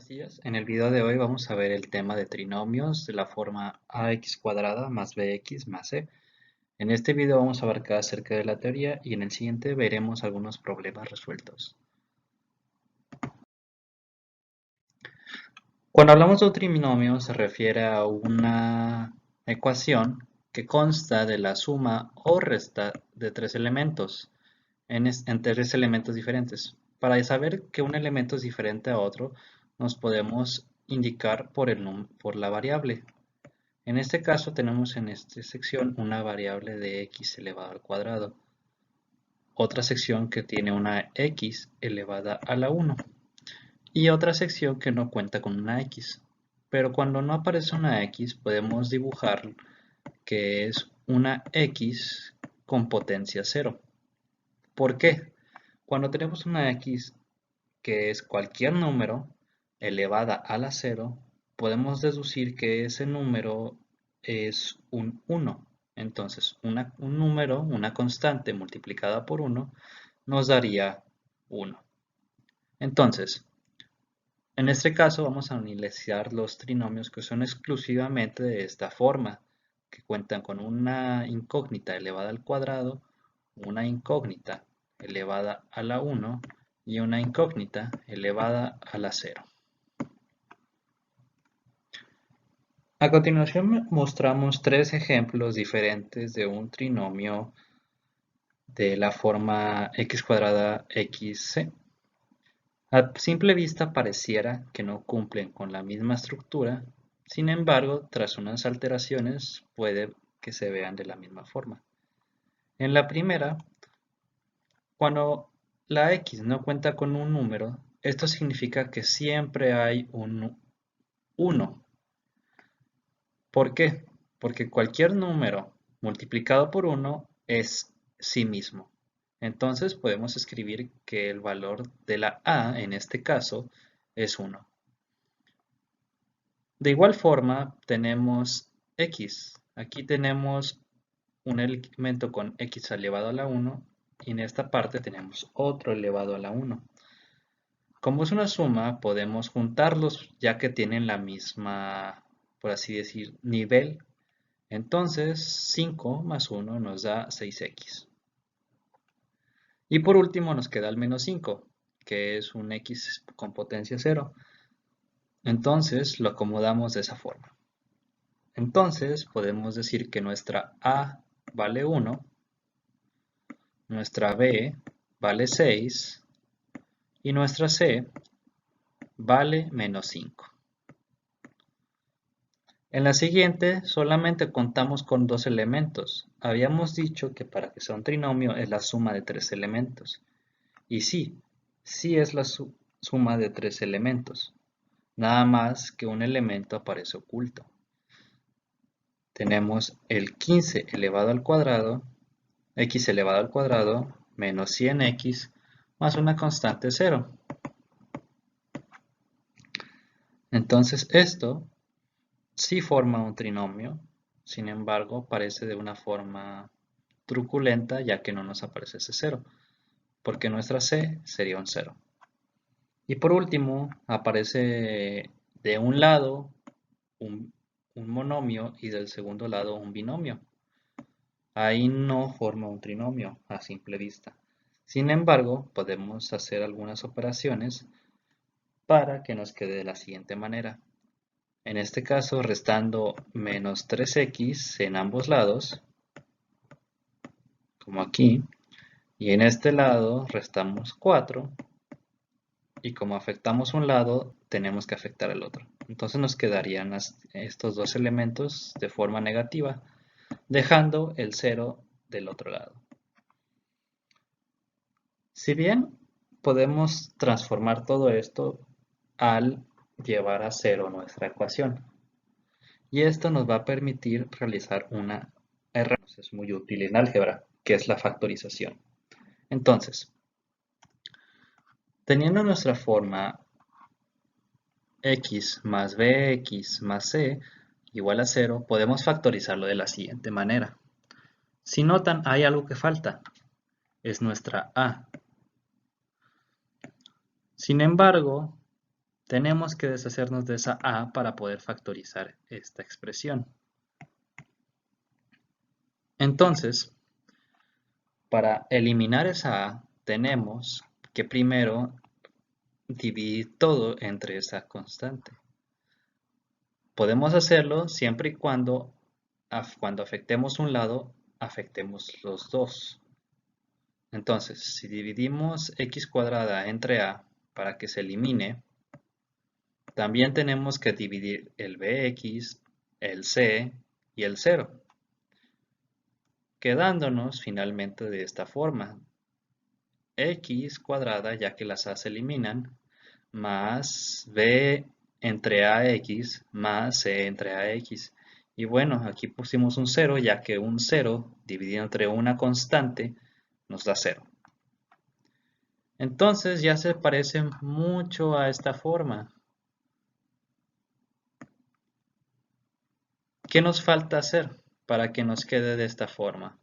días. En el video de hoy vamos a ver el tema de trinomios de la forma ax cuadrada más bx más c. En este video vamos a abarcar acerca de la teoría y en el siguiente veremos algunos problemas resueltos. Cuando hablamos de un trinomio se refiere a una ecuación que consta de la suma o resta de tres elementos en tres elementos diferentes. Para saber que un elemento es diferente a otro, nos podemos indicar por la variable. En este caso tenemos en esta sección una variable de x elevado al cuadrado. Otra sección que tiene una x elevada a la 1. Y otra sección que no cuenta con una x. Pero cuando no aparece una x, podemos dibujar que es una x con potencia 0. ¿Por qué? Cuando tenemos una x que es cualquier número elevada a la 0, podemos deducir que ese número es un 1. Entonces, un número, una constante multiplicada por 1, nos daría 1. Entonces, en este caso vamos a analizar los trinomios que son exclusivamente de esta forma, que cuentan con una incógnita elevada al cuadrado, una incógnita elevada a la 1 y una incógnita elevada a la 0. A continuación mostramos tres ejemplos diferentes de un trinomio de la forma x cuadrada xc. A simple vista pareciera que no cumplen con la misma estructura, sin embargo, tras unas alteraciones puede que se vean de la misma forma. En la primera, cuando la x no cuenta con un número, esto significa que siempre hay un 1. ¿Por qué? Porque cualquier número multiplicado por 1 es sí mismo. Entonces podemos escribir que el valor de la a, en este caso, es 1. De igual forma, tenemos x. Aquí tenemos un elemento con x elevado a la 1 y en esta parte tenemos otro elevado a la 1. Como es una suma, podemos juntarlos ya que tienen la misma, por así decir, nivel. Entonces, 5 más 1 nos da 6x. Y por último nos queda el menos 5, que es un x con potencia 0. Entonces, lo acomodamos de esa forma. Entonces, podemos decir que nuestra a vale 1, nuestra b vale 6 y nuestra c vale menos 5. En la siguiente solamente contamos con dos elementos. Habíamos dicho que para que sea un trinomio es la suma de tres elementos. Y sí es la suma de tres elementos. Nada más que un elemento aparece oculto. Tenemos el 15 elevado al cuadrado, x elevado al cuadrado, menos 100x, más una constante 0. Entonces esto sí forma un trinomio, sin embargo parece de una forma truculenta ya que no nos aparece ese 0, porque nuestra c sería un 0. Y por último aparece de un lado un monomio y del segundo lado un binomio. Ahí no forma un trinomio a simple vista. Sin embargo, podemos hacer algunas operaciones para que nos quede de la siguiente manera. En este caso, restando menos 3x en ambos lados, como aquí, y en este lado restamos 4, y como afectamos un lado, tenemos que afectar el otro. Entonces nos quedarían estos dos elementos de forma negativa, dejando el 0 del otro lado. Si bien podemos transformar todo esto al llevar a 0 nuestra ecuación, y esto nos va a permitir realizar una herramienta que es muy útil en álgebra, que es la factorización. Entonces, teniendo nuestra forma x más bx más c igual a 0, podemos factorizarlo de la siguiente manera. Si notan, hay algo que falta, es nuestra a. Sin embargo, tenemos que deshacernos de esa a para poder factorizar esta expresión. Entonces, para eliminar esa a, tenemos que primero dividir todo entre esa constante. Podemos hacerlo siempre y cuando afectemos un lado, afectemos los dos. Entonces, si dividimos x cuadrada entre a para que se elimine, también tenemos que dividir el bx, el c y el 0, quedándonos finalmente de esta forma. X cuadrada, ya que las a se eliminan, más b entre ax más c entre ax. Y bueno, aquí pusimos un 0, ya que un 0 dividido entre una constante nos da 0. Entonces ya se parece mucho a esta forma. ¿Qué nos falta hacer para que nos quede de esta forma?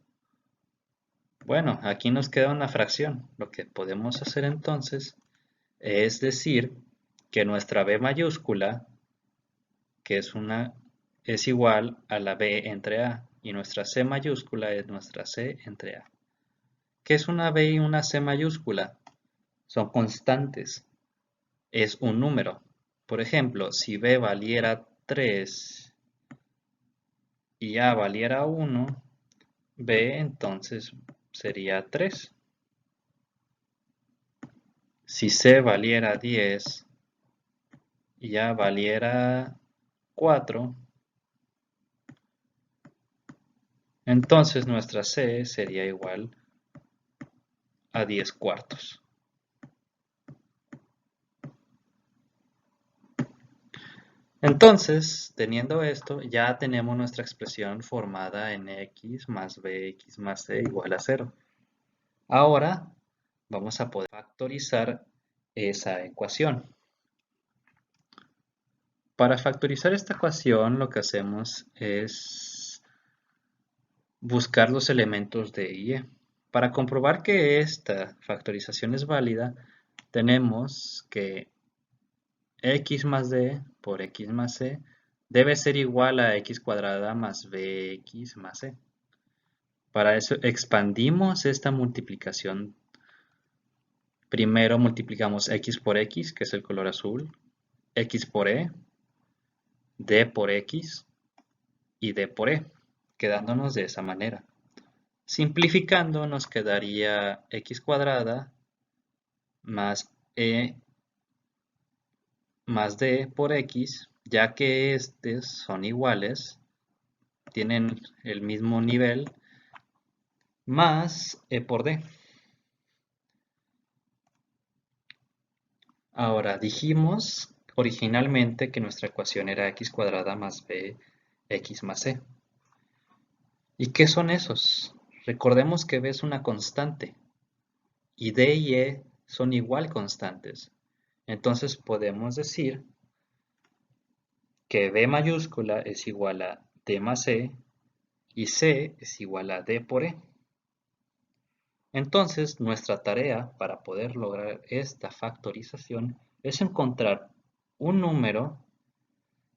Bueno, aquí nos queda una fracción. Lo que podemos hacer entonces es decir que nuestra b mayúscula, que es igual a la b entre a, y nuestra c mayúscula es nuestra c entre a. ¿Qué es una b y una c mayúscula? Son constantes. Es un número. Por ejemplo, si b valiera 3 y a valiera 1, b entonces sería 3. Si c valiera 10 y a valiera 4, entonces nuestra c sería igual a 10 cuartos. Entonces, teniendo esto, ya tenemos nuestra expresión formada en x más bx más c igual a 0. Ahora vamos a poder factorizar esa ecuación. Para factorizar esta ecuación lo que hacemos es buscar los elementos de y e. Para comprobar que esta factorización es válida, tenemos que x más d por x más c debe ser igual a x cuadrada más bx más c. Para eso expandimos esta multiplicación. Primero multiplicamos x por x, que es el color azul, x por e, d por x y d por e, quedándonos de esa manera. Simplificando nos quedaría x cuadrada más e más d por x, ya que estos son iguales, tienen el mismo nivel, más e por d. Ahora, dijimos originalmente que nuestra ecuación era x cuadrada más b x más c. ¿Y qué son esos? Recordemos que b es una constante y d y e son igual constantes. Entonces podemos decir que b mayúscula es igual a d más c y c es igual a d por e. Entonces nuestra tarea para poder lograr esta factorización es encontrar un número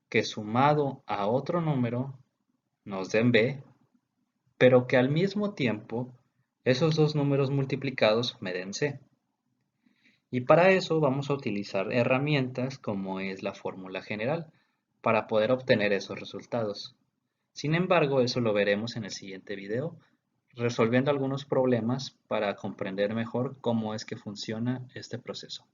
que sumado a otro número nos den b, pero que al mismo tiempo esos dos números multiplicados me den c. Y para eso vamos a utilizar herramientas como es la fórmula general para poder obtener esos resultados. Sin embargo, eso lo veremos en el siguiente video, resolviendo algunos problemas para comprender mejor cómo es que funciona este proceso.